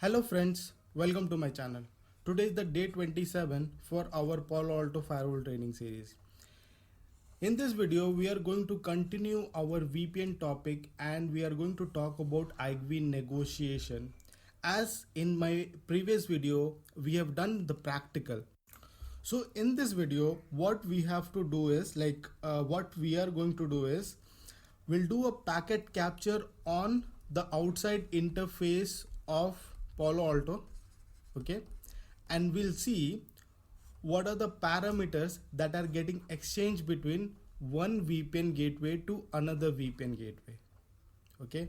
Hello friends, welcome to my channel. Today is the day 27 for our Palo Alto Firewall training series. In this video, we are going to continue our VPN topic and we are going to talk about IGV negotiation. As in my previous video, we have done the practical. So in this video, what we have to do is what we are going to do is we'll do a packet capture on the outside interface of Palo Alto, okay, and we'll see what are the parameters that are getting exchanged between one VPN gateway to another VPN gateway, okay.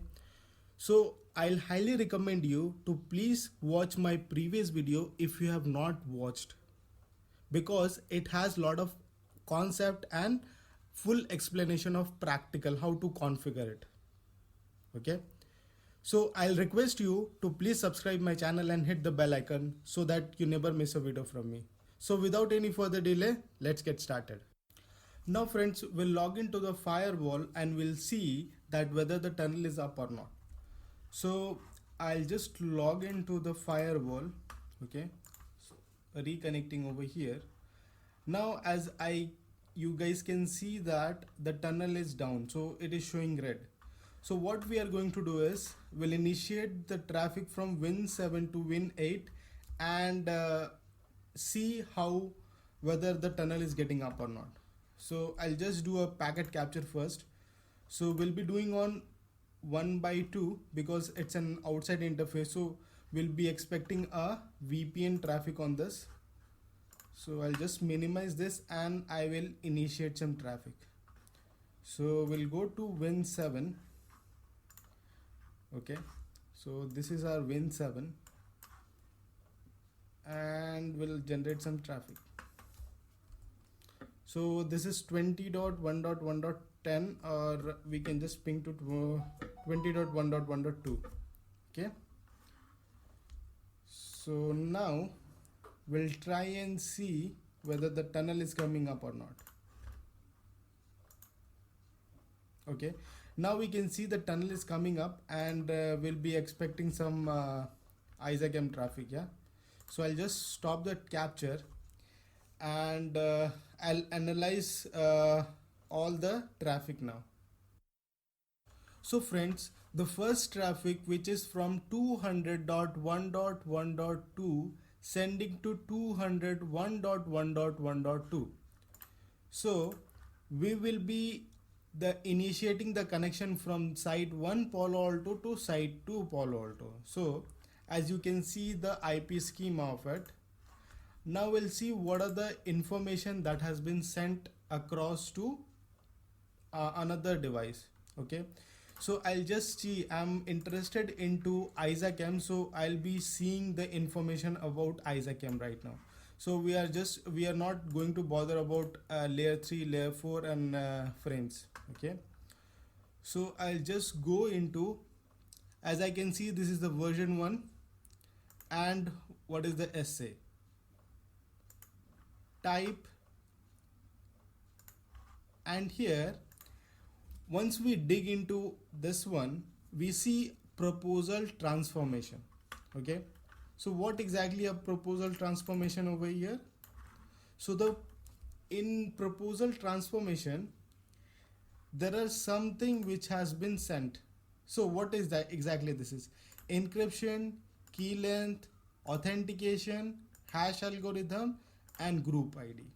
So I'll highly recommend you to please watch my previous video if you have not watched, because it has a lot of concept and full explanation of practical how to configure it, okay. So I'll request you to please subscribe my channel and hit the bell icon so that you never miss a video from me. So without any further delay, let's get started. Now friends, we'll log into the firewall and we'll see that whether the tunnel is up or not. So I'll just log into the firewall, okay, so reconnecting over here. Now as you guys can see that the tunnel is down, so it is showing red. So what we are going to do is we'll initiate the traffic from Win 7 to Win 8 and see how whether the tunnel is getting up or not. So I'll just do a packet capture first. So we'll be doing on 1 by 2 because it's an outside interface. So we'll be expecting a VPN traffic on this. So I'll just minimize this and I will initiate some traffic. So we'll go to Win 7. Okay, so this is our Win 7 and we'll generate some traffic. So this is 20.1.1.10 or we can just ping to 20.1.1.2. okay, so now we'll try and see whether the tunnel is coming up or not. Okay, now we can see the tunnel is coming up and we'll be expecting some ISACM traffic. Yeah, so I'll just stop that capture and I'll analyze all the traffic now. So friends, the first traffic, which is from 200.1.1.2 sending to 201.1.1.2. so we will be initiating the connection from site 1 Palo Alto to site 2 Palo Alto. So as you can see the IP schema of it. Now we'll see what are the information that has been sent across to another device. Okay, so I'll just see, I'm interested into ISACM, so I'll be seeing the information about ISACM right now. So we are not going to bother about layer 3, layer 4 and frames. Okay, so I'll just go into, as I can see, this is the version 1 and what is the SA type, and here once we dig into this one we see proposal transformation. Okay, so what exactly a proposal transformation over here? So in proposal transformation there is something which has been sent. So what is that exactly? This is encryption, key length, authentication, hash algorithm and group ID.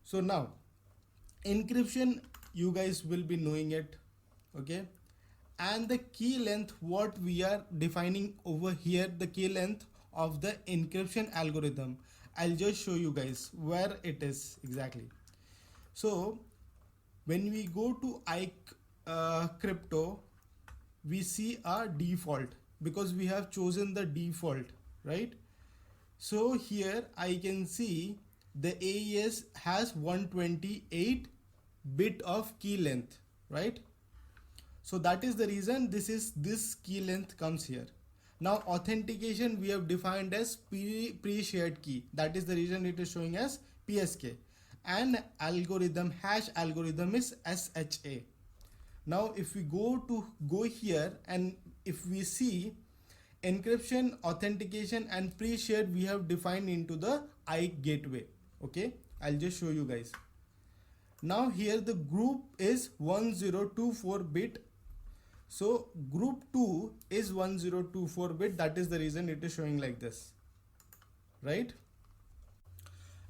So now encryption, you guys will be knowing it, okay, and the key length, what we are defining over here, the key length of the encryption algorithm, I'll just show you guys where it is exactly. So when we go to iCrypto, we see our default because we have chosen the default, right? So here I can see the AES has 128 bit of key length, right? So that is the reason this key length comes here. Now authentication we have defined as pre-shared key, that is the reason it is showing as PSK, and algorithm, hash algorithm is SHA. Now if we go here and if we see Encryption, authentication and pre-shared we have defined into the IKE gateway. Okay, I'll just show you guys. Now here the group is 1024 bit. So group 2 is 1024 bit. That is the reason it is showing like this, right?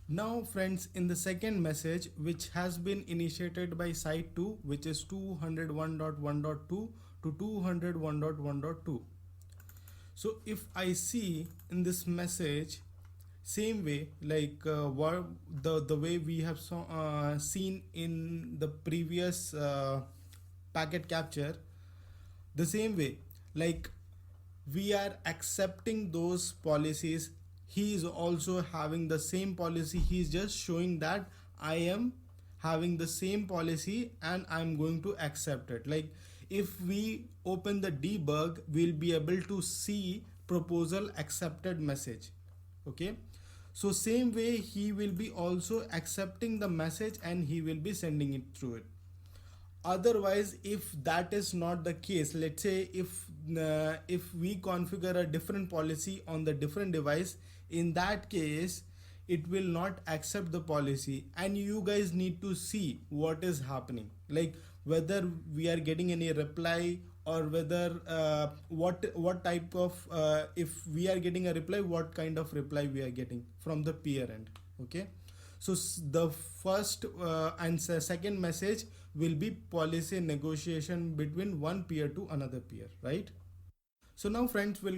Now friends, in the second message which has been initiated by site 2, which is 201.1.2 to 201.1.2. So if I see in this message, same way like what the way we have seen in the previous packet capture, the same way like we are accepting those policies. He is also having the same policy. He is just showing that I am having the same policy and I'm going to accept it. Like if we open the debug, we'll be able to see proposal accepted message. Okay, so same way he will be also accepting the message and he will be sending it through it. Otherwise, if that is not the case, let's say if we configure a different policy on the different device, in that case it will not accept the policy, and you guys need to see what is happening, like whether we are getting any reply, or whether what type of if we are getting a reply, what kind of reply we are getting from the peer end. Okay, so the first and second message will be policy negotiation between one peer to another peer, right? So now friends, we'll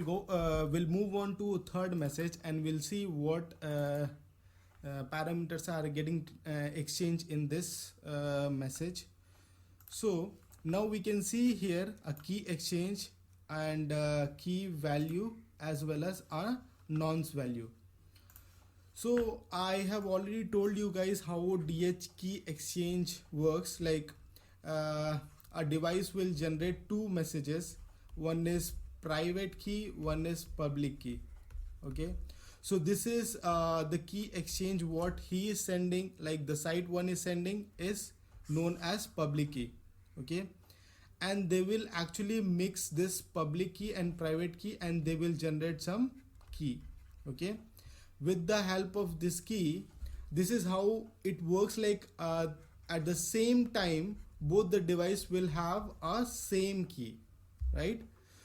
move on to third message and we'll see what parameters are getting exchanged in this message. So now we can see here a key exchange and key value as well as a nonce value. So I have already told you guys how DH key exchange works. Like a device will generate two messages. One is private key, one is public key. Okay, so this is the key exchange. What he is sending, like the site 1 is sending, is known as public key. Okay, and they will actually mix this public key and private key and they will generate some key. Okay, with the help of this key, this is how it works. Like at the same time both the device will have a same key, right?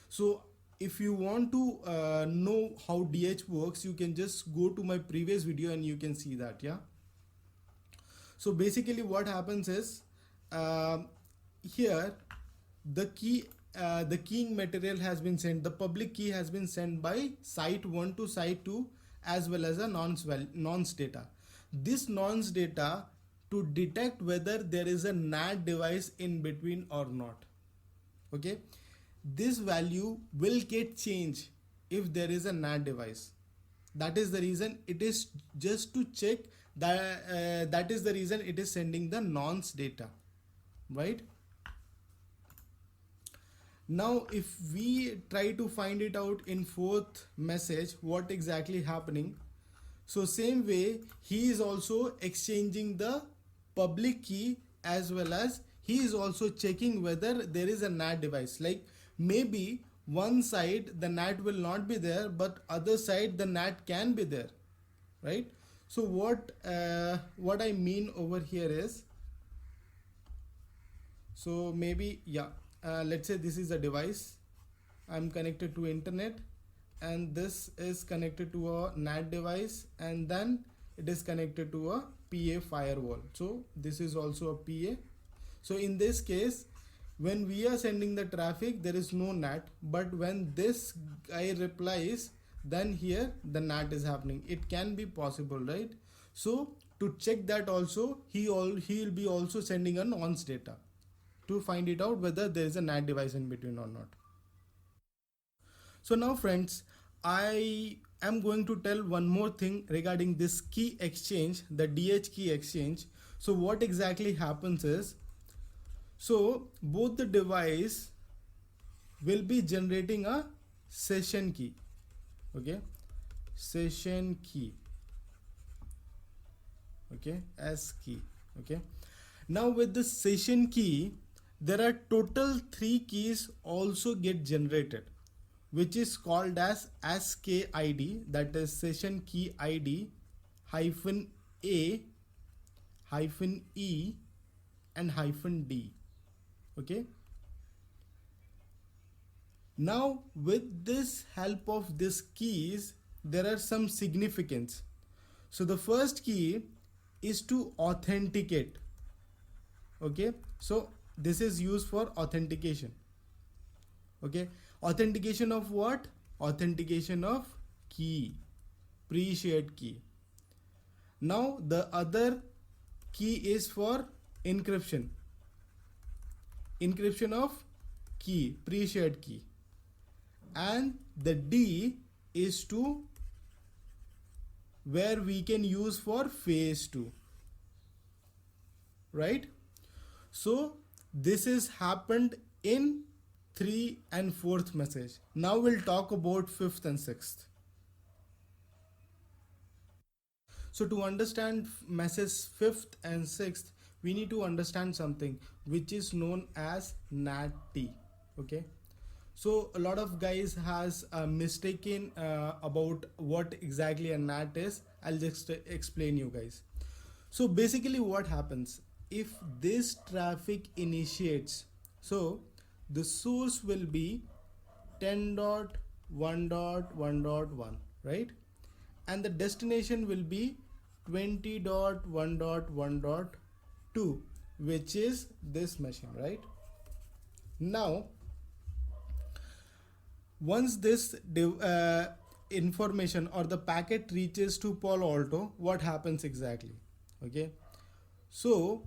So if you want to know how DH works, you can just go to my previous video and you can see that. Yeah, so basically what happens is here the keying material has been sent. The public key has been sent by site 1 to site 2 as well as a nonce data. This nonce data to detect whether there is a NAT device in between or not. Okay, this value will get changed if there is a NAT device. That is the reason it is just to check that. That is the reason it is sending the nonce data, right? Now if we try to find it out in fourth message what exactly happening, so same way he is also exchanging the public key as well as he is also checking whether there is a NAT device. Like maybe one side the NAT will not be there, but other side the NAT can be there, right? So what I mean over here is, so maybe let's say this is a device, I'm connected to internet and this is connected to a NAT device and then it is connected to a PA firewall. So this is also a PA. So in this case, when we are sending the traffic, there is no NAT, but when this guy replies, then here the NAT is happening. It can be possible, right? So to check that also, he will be also sending a nonce data to find it out whether there is a NAT device in between or not. So now friends, I am going to tell one more thing regarding this key exchange, the DH key exchange. So what exactly happens is, so both the device will be generating a session key. Okay, session key. Okay, as key. Okay, now with the session key, there are total 3 keys also get generated, which is called as SKID, that is session key ID hyphen A hyphen E and hyphen D. Okay. Now with this help of these keys, there are some significance. So the first key is to authenticate. Okay, so this is used for authentication. Okay, authentication of what? Authentication of key, pre-shared key. Now the other key is for encryption. Encryption of key, pre-shared key. And the D is to where we can use for phase 2. Right? So this is happened in 3 and 4th message. Now we'll talk about 5th and 6th. So to understand message 5th and 6th, we need to understand something which is known as NAT-T. Okay. So a lot of guys has mistaken about what exactly a NAT is. I'll just explain you guys. So basically what happens if this traffic initiates, so the source will be 10.1.1.1, right? And the destination will be 20.1.1.2, which is this machine, right? Now once this information or the packet reaches to Palo Alto, what happens exactly? Okay, so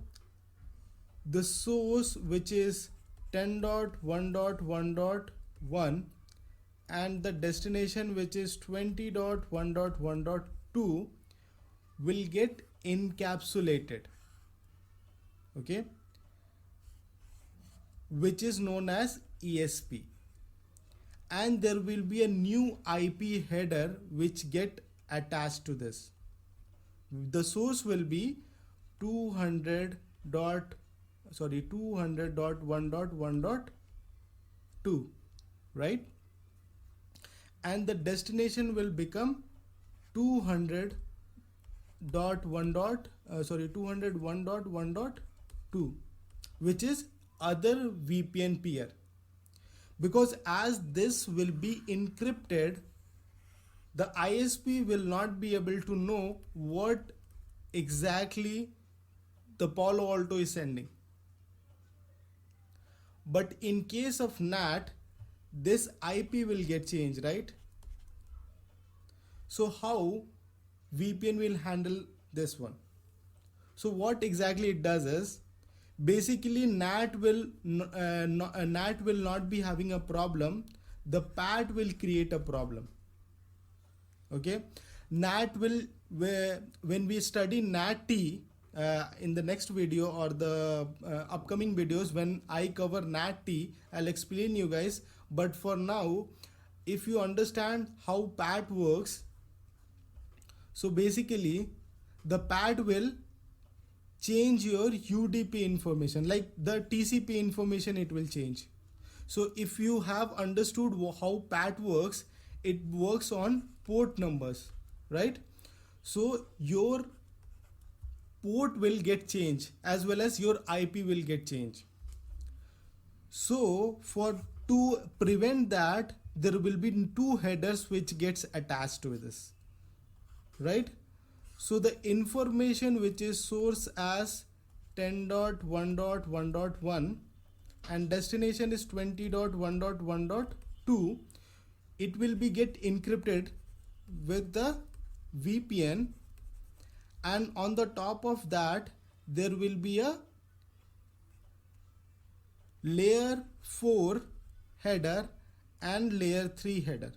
the source, which is 10.1.1.1, and the destination, which is 20.1.1.2, will get encapsulated. Okay, which is known as ESP. And there will be a new IP header which get attached to this. The source will be 200.1.1.2, right? And the destination will become 201.1.2, which is other VPN peer. Because as this will be encrypted, the ISP will not be able to know what exactly the Palo Alto is sending. But in case of NAT, this IP will get changed, right? So how VPN will handle this one? So what exactly it does is, basically NAT will not be having a problem. The PAT will create a problem. Okay, NAT will, when we study NAT-T in the next video or the upcoming videos, when I cover NAT-T, I'll explain you guys. But for now, if you understand how PAT works, so basically the PAT will change your UDP information, like the TCP information, it will change. So if you have understood how PAT works, it works on port numbers, right? So your port will get changed as well as your IP will get changed. So to prevent that, there will be 2 headers which gets attached to this, right? So the information which is source as 10.1.1.1 and destination is 20.1.1.2, it will be get encrypted with the VPN, and on the top of that there will be a layer 4 header and layer 3 header.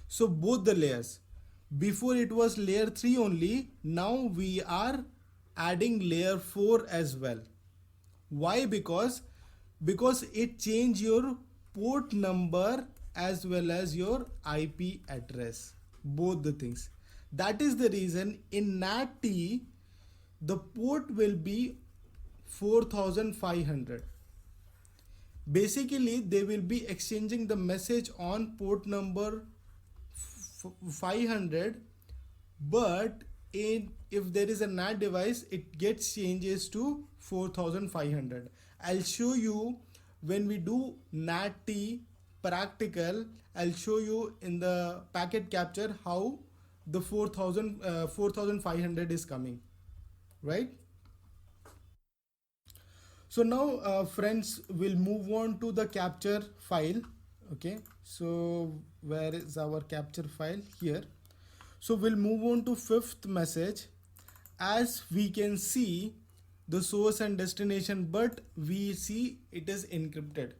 So both the layers, before it was layer 3 only, now we are adding layer 4 as well. Why? Because it change your port number as well as your IP address, both the things. That is the reason in NAT-T the port will be 4500. Basically they will be exchanging the message on port number 500, but if there is a NAT device, it gets changes to 4500. I'll show you when we do NAT T practical. I'll show you in the packet capture how the 4500 is coming, right? So now friends, we'll move on to the capture file. Okay, so where is our capture file? Here. So we'll move on to fifth message. As we can see the source and destination, but we see it is encrypted.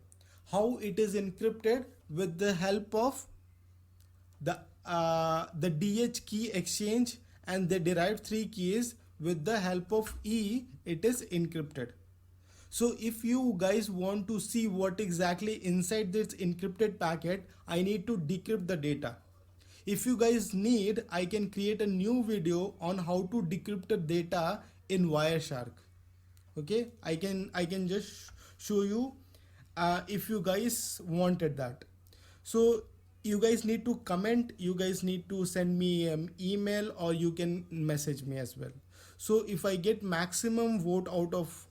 How it is encrypted? With the help of the DH key exchange, and the derived 3 keys. With the help of E, it is encrypted. So if you guys want to see what exactly inside this encrypted packet, I need to decrypt the data. If you guys need, I can create a new video on how to decrypt the data in Wireshark. Okay, I can just show you if you guys wanted that. So you guys need to comment, you guys need to send me an email, or you can message me as well. So if I get maximum vote out of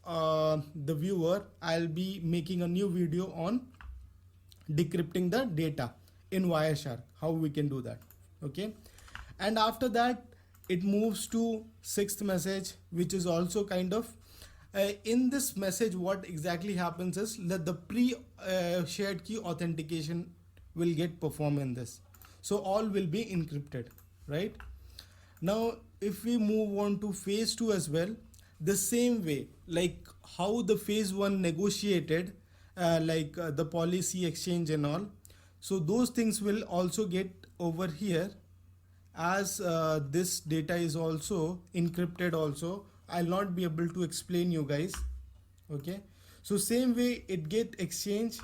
the viewer, I'll be making a new video on decrypting the data in Wireshark, how we can do that. Okay, and after that it moves to sixth message, which is also kind of in this message what exactly happens is that the pre shared key authentication will get performed in this. So all will be encrypted, right? Now if we move on to phase 2 as well, the same way like how the phase 1 negotiated the policy exchange and all, so those things will also get over here, as this data is also encrypted also. I'll not be able to explain you guys. Okay, so same way it get exchanged,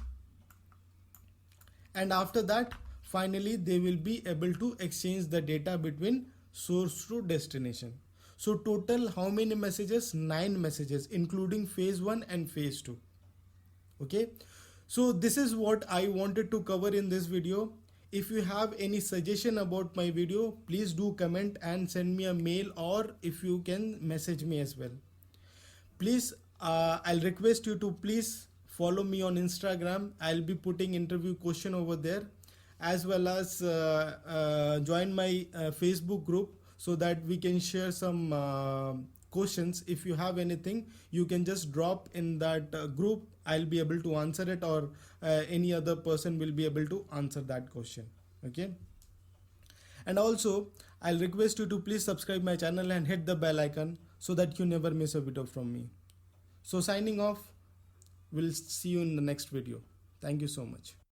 and after that finally they will be able to exchange the data between source to destination. So total how many messages? 9 messages, including phase 1 and phase 2. Okay, so this is what I wanted to cover in this video. If you have any suggestion about my video, please do comment and send me a mail, or if you can message me as well. Please, I'll request you to please follow me on Instagram. I'll be putting interview question over there, as well as join my Facebook group, so that we can share some questions. If you have anything, you can just drop in that group. I'll be able to answer it, or any other person will be able to answer that question. Okay, and also I'll request you to please subscribe my channel and hit the bell icon, so that you never miss a video from me. So signing off, we'll see you in the next video. Thank you so much.